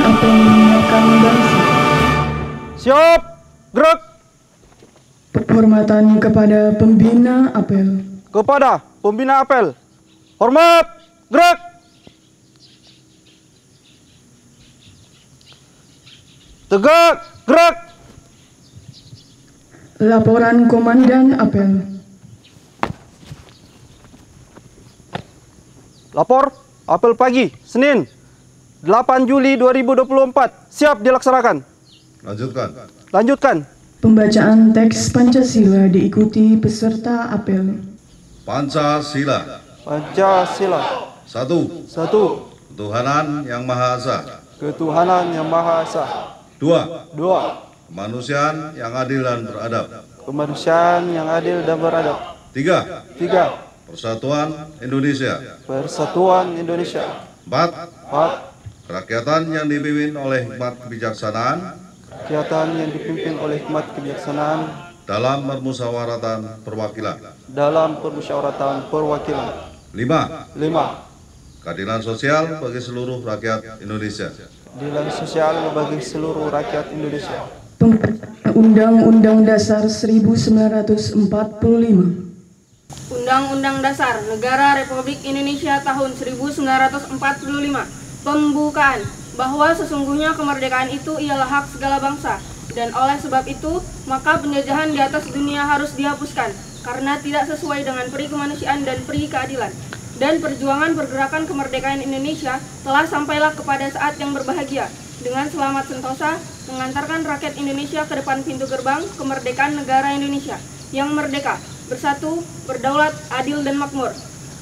apel mengingatkan bangsa. Siap, gerak. Penghormatan kepada pembina apel. Kepada pembina apel. Hormat, gerak. Tegak, gerak. Laporan Komandan Apel. Lapor, apel pagi, Senin, 8 Juli 2024. Siap dilaksanakan. Lanjutkan. Pembacaan teks Pancasila diikuti peserta apel. Pancasila. Pancasila. Satu. Ketuhanan Yang Maha Esa. Ketuhanan Yang Maha Esa. Dua. Kemanusiaan yang adil dan beradab. Kemanusiaan yang adil dan beradab. Tiga. Persatuan Indonesia. Persatuan Indonesia. Empat. Empat. Kerakyatan yang dipimpin oleh hikmat kebijaksanaan Kegiatan yang dipimpin oleh hikmat kebijaksanaan dalam permusyawaratan perwakilan. dalam permusyawaratan perwakilan. Lima. Keadilan Keadilan sosial bagi seluruh rakyat Indonesia. sosial bagi seluruh rakyat Indonesia. Undang-Undang Dasar 1945. Undang-Undang Dasar Negara Republik Indonesia tahun 1945. Pembukaan bahwa sesungguhnya kemerdekaan itu ialah hak segala bangsa, dan oleh sebab itu maka penjajahan di atas dunia harus dihapuskan karena tidak sesuai dengan peri kemanusiaan dan peri keadilan. Dan perjuangan pergerakan kemerdekaan Indonesia telah sampailah kepada saat yang berbahagia dengan selamat sentosa mengantarkan rakyat Indonesia ke depan pintu gerbang kemerdekaan negara Indonesia yang merdeka, bersatu, berdaulat, adil dan makmur.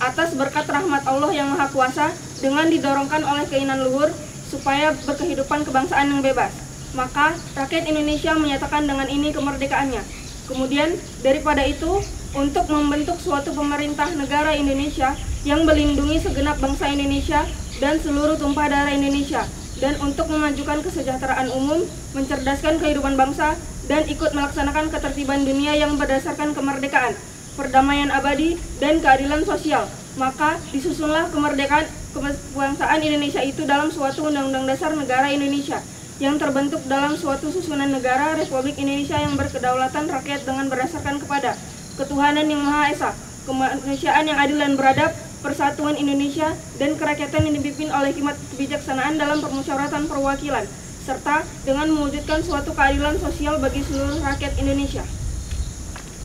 Atas berkat rahmat Allah yang Maha Kuasa dengan didorongkan oleh keinginan luhur supaya berkehidupan kebangsaan yang bebas, maka rakyat Indonesia menyatakan dengan ini kemerdekaannya. Kemudian daripada itu, untuk membentuk suatu pemerintah negara Indonesia yang melindungi segenap bangsa Indonesia dan seluruh tumpah darah Indonesia, dan untuk memajukan kesejahteraan umum, mencerdaskan kehidupan bangsa, dan ikut melaksanakan ketertiban dunia yang berdasarkan kemerdekaan, perdamaian abadi, dan keadilan sosial, maka disusunlah kemerdekaan kebangsaan Indonesia itu dalam suatu Undang-Undang Dasar Negara Indonesia yang terbentuk dalam suatu susunan negara Republik Indonesia yang berkedaulatan rakyat dengan berdasarkan kepada ketuhanan yang Maha Esa, kemanusiaan yang adil dan beradab, persatuan Indonesia, dan kerakyatan yang dipimpin oleh hikmat kebijaksanaan dalam permusyawaratan perwakilan, serta dengan mewujudkan suatu keadilan sosial bagi seluruh rakyat Indonesia.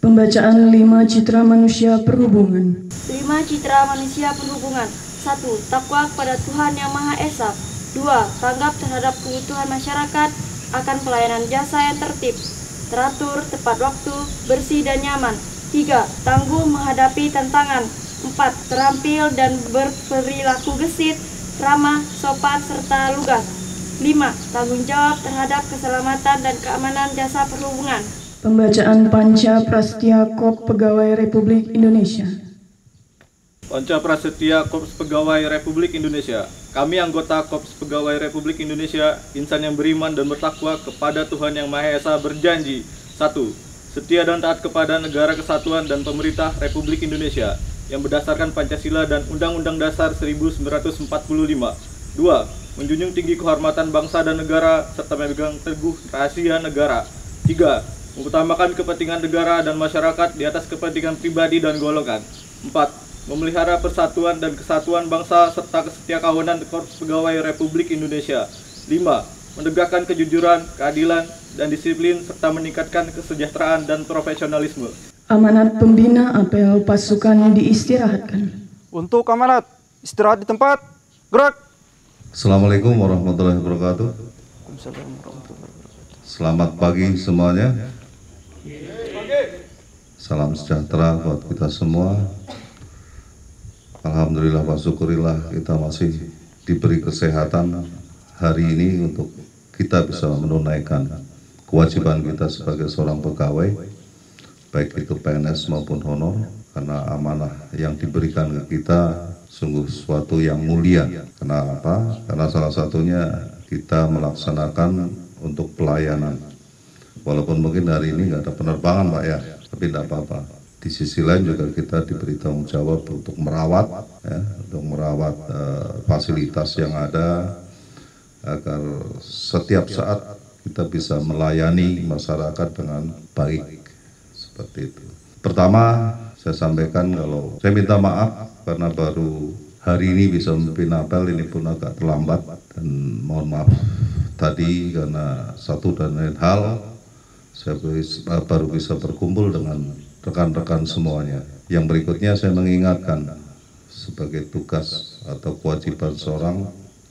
Pembacaan 5 Citra Manusia Perhubungan. 5 Citra Manusia Perhubungan. 1. Takwa kepada Tuhan Yang Maha Esa. 2. Tanggap terhadap kebutuhan masyarakat akan pelayanan jasa yang tertib, teratur, tepat waktu, bersih dan nyaman. 3. Tangguh menghadapi tantangan. 4. Terampil dan berperilaku gesit, ramah, sopan, serta lugas. 5. Tanggung jawab terhadap keselamatan dan keamanan jasa perhubungan. Pembacaan Panca Prasetya Kop Pegawai Republik Indonesia. Panca Prasetya Korps Pegawai Republik Indonesia. Kami anggota Korps Pegawai Republik Indonesia, insan yang beriman dan bertakwa kepada Tuhan Yang Maha Esa berjanji. 1. Setia dan taat kepada Negara Kesatuan dan Pemerintah Republik Indonesia yang berdasarkan Pancasila dan Undang-Undang Dasar 1945. 2. Menjunjung tinggi kehormatan bangsa dan negara serta memegang teguh rahasia negara. 3. Mengutamakan kepentingan negara dan masyarakat di atas kepentingan pribadi dan golongan. 4. Memelihara persatuan dan kesatuan bangsa serta kesetiakawanan Korps Pegawai Republik Indonesia. 5. Menegakkan kejujuran, keadilan, dan disiplin serta meningkatkan kesejahteraan dan profesionalisme. Amanat Pembina Apel Pasukan diistirahatkan. Untuk amanat, istirahat di tempat, gerak. Assalamualaikum warahmatullahi wabarakatuh. Selamat pagi semuanya. Salam sejahtera buat kita semua. Alhamdulillah wa syukurillah kita masih diberi kesehatan hari ini untuk kita bisa menunaikan kewajiban kita sebagai seorang pegawai, baik itu PNS maupun honor, karena amanah yang diberikan ke kita sungguh sesuatu yang mulia. Kenapa? Karena salah satunya kita melaksanakan untuk pelayanan. Walaupun mungkin hari ini nggak ada penerbangan Pak ya, tapi tidak apa-apa. Di sisi lain juga kita diberi tanggung jawab untuk merawat, ya, untuk merawat fasilitas yang ada, agar setiap saat kita bisa melayani masyarakat dengan baik, seperti itu. Pertama, saya sampaikan kalau saya minta maaf karena baru hari ini bisa memimpin apel, ini pun agak terlambat, dan mohon maaf tadi karena satu dan lain hal saya baru bisa berkumpul dengan rekan-rekan semuanya. Yang berikutnya saya mengingatkan sebagai tugas atau kewajiban seorang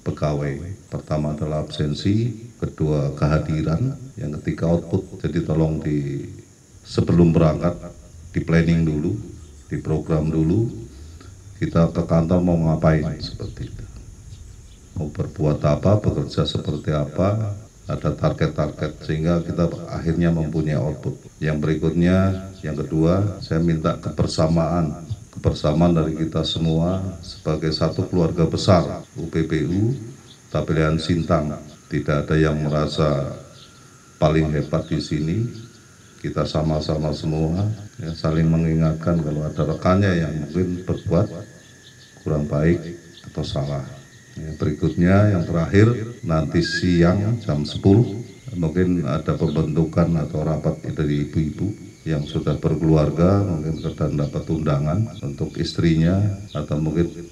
pegawai. Pertama adalah absensi, kedua kehadiran, yang ketiga output. Jadi tolong sebelum berangkat di planning dulu, di program dulu, kita ke kantor mau ngapain, seperti itu. Mau berbuat apa, bekerja seperti apa, ada target-target sehingga kita akhirnya mempunyai output. Yang berikutnya, yang kedua, saya minta kebersamaan dari kita semua sebagai satu keluarga besar UPPU Tapilihan Sintang. Tidak ada yang merasa paling hebat di sini. Kita sama-sama semua ya, saling mengingatkan kalau ada rekannya yang mungkin berbuat kurang baik atau salah. Ya, berikutnya yang terakhir nanti siang jam 10 mungkin ada pembentukan atau rapat dari ibu-ibu yang sudah berkeluarga, mungkin sedang dapat undangan untuk istrinya atau mungkin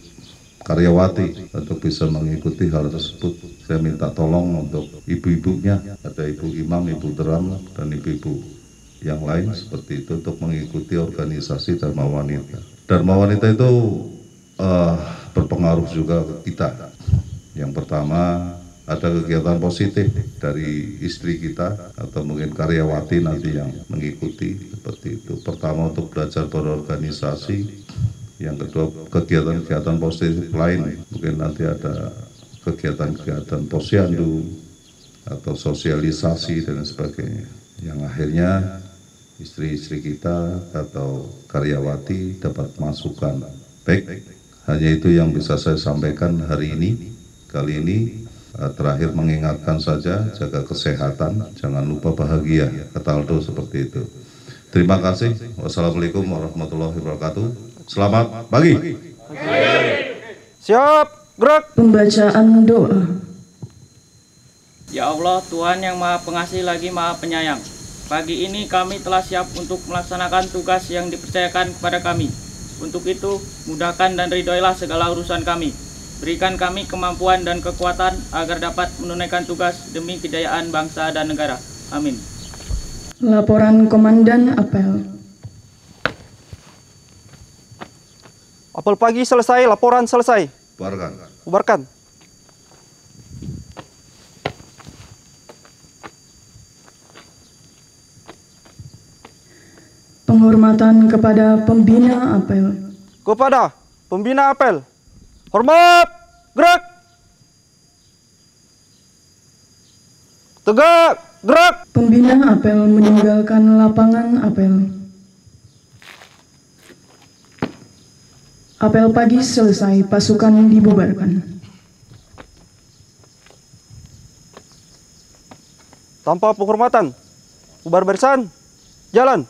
karyawati untuk bisa mengikuti hal tersebut. Saya minta tolong untuk ibu-ibunya, ada ibu imam, ibu deram, dan ibu-ibu yang lain seperti itu untuk mengikuti organisasi Dharma Wanita. Dharma Wanita itu berpengaruh juga ke kita. Yang pertama, ada kegiatan positif dari istri kita atau mungkin karyawati nanti yang mengikuti seperti itu. Pertama untuk belajar berorganisasi, yang kedua kegiatan-kegiatan positif lain, mungkin nanti ada kegiatan-kegiatan posyandu atau sosialisasi dan sebagainya. Yang akhirnya istri-istri kita atau karyawati dapat masukan. Baik, hanya itu yang bisa saya sampaikan hari ini. Kali ini terakhir mengingatkan saja, jaga kesehatan, jangan lupa bahagia, kata Aldo seperti itu. Terima kasih. Wassalamualaikum warahmatullahi wabarakatuh. Selamat pagi. Siap, gerak. Pembacaan doa. Ya Allah, Tuhan yang Maha Pengasih lagi Maha Penyayang. Pagi ini kami telah siap untuk melaksanakan tugas yang dipercayakan kepada kami. Untuk itu, mudahkan dan ridhoilah segala urusan kami. Berikan kami kemampuan dan kekuatan agar dapat menunaikan tugas demi kejayaan bangsa dan negara. Amin. Laporan Komandan Apel. Apel pagi selesai, laporan selesai. Bubarkan. Penghormatan kepada pembina apel. Kepada pembina apel. Hormat, gerak. Tegak, gerak. Pembina apel meninggalkan lapangan apel. Apel pagi selesai, pasukan dibubarkan. Tanpa penghormatan, bubar barisan, jalan.